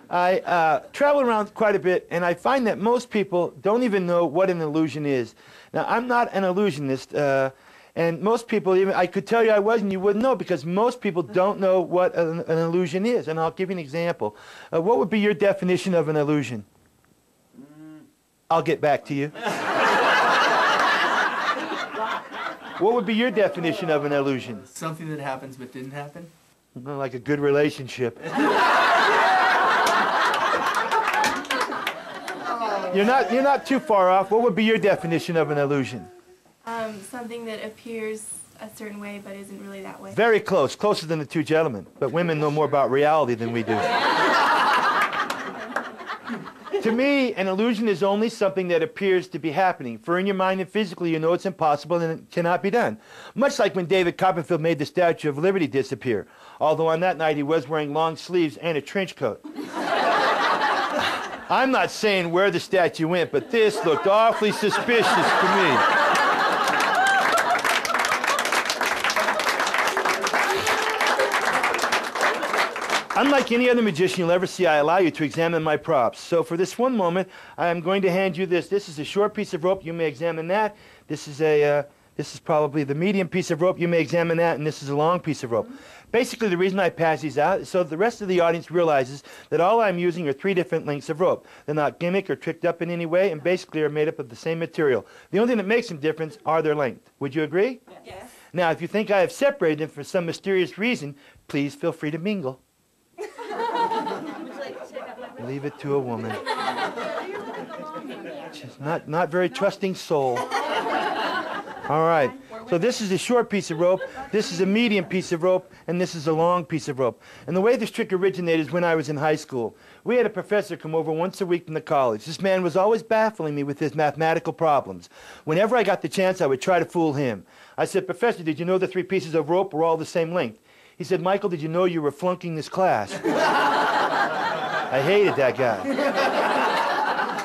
I travel around quite a bit, and I find that most people don't even know what an illusion is. Now, I'm not an illusionist, and most people, even I could tell you I was, and you wouldn't know, because most people don't know what an illusion is. And I'll give you an example. What would be your definition of an illusion? I'll get back to you. What would be your definition of an illusion? Something that happens but didn't happen. Like a good relationship. You're not too far off. What would be your definition of an illusion? Something that appears a certain way but isn't really that way. Very close, closer than the two gentlemen. But women know more about reality than we do. To me, an illusion is only something that appears to be happening. For in your mind and physically, you know it's impossible and it cannot be done. Much like when David Copperfield made the Statue of Liberty disappear. Although on that night he was wearing long sleeves and a trench coat. I'm not saying where the statue went, but this looked awfully suspicious to me. Unlike any other magician you'll ever see, I allow you to examine my props. So for this one moment, I am going to hand you this. This is a short piece of rope. You may examine that. This is probably the medium piece of rope. You may examine that, and this is a long piece of rope. Basically, the reason I pass these out is so the rest of the audience realizes that all I'm using are 3 different lengths of rope. They're not gimmick or tricked up in any way, and basically are made up of the same material. The only thing that makes them different are their length. Would you agree? Yes. Now, if you think I have separated them for some mysterious reason, please feel free to mingle. Leave it to a woman. She's not very trusting soul. All right. So this is a short piece of rope, this is a medium piece of rope, and this is a long piece of rope. And the way this trick originated is when I was in high school. We had a professor come over once a week from the college. This man was always baffling me with his mathematical problems. Whenever I got the chance, I would try to fool him. I said, "Professor, did you know the 3 pieces of rope were all the same length?" He said, "Michael, did you know you were flunking this class?" I hated that guy.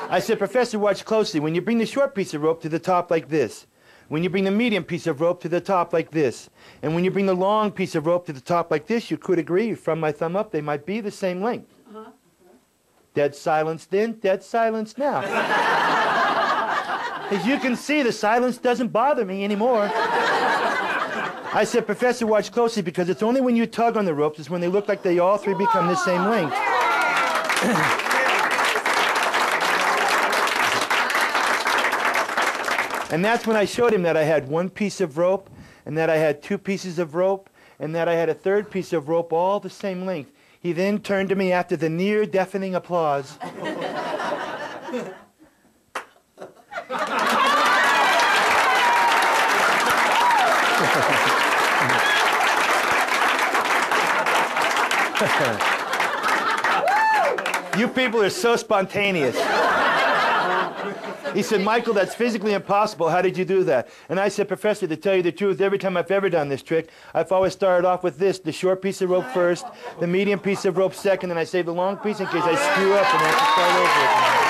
I said, "Professor, watch closely. When you bring the short piece of rope to the top like this, when you bring the medium piece of rope to the top like this, and when you bring the long piece of rope to the top like this, you could agree from my thumb up they might be the same length." Dead silence then, dead silence now. As you can see, the silence doesn't bother me anymore. I said, "Professor, watch closely, because it's only when you tug on the ropes is when they look like they all 3 become the same length." And that's when I showed him that I had 1 piece of rope, and that I had 2 pieces of rope, and that I had a 3rd piece of rope, all the same length. He then turned to me after the near deafening applause. You people are so spontaneous. He said, "Michael, that's physically impossible. How did you do that?" And I said, "Professor, to tell you the truth, every time I've ever done this trick, I've always started off with this, the short piece of rope first, the medium piece of rope second, and I save the long piece in case I screw up and I have to start over again."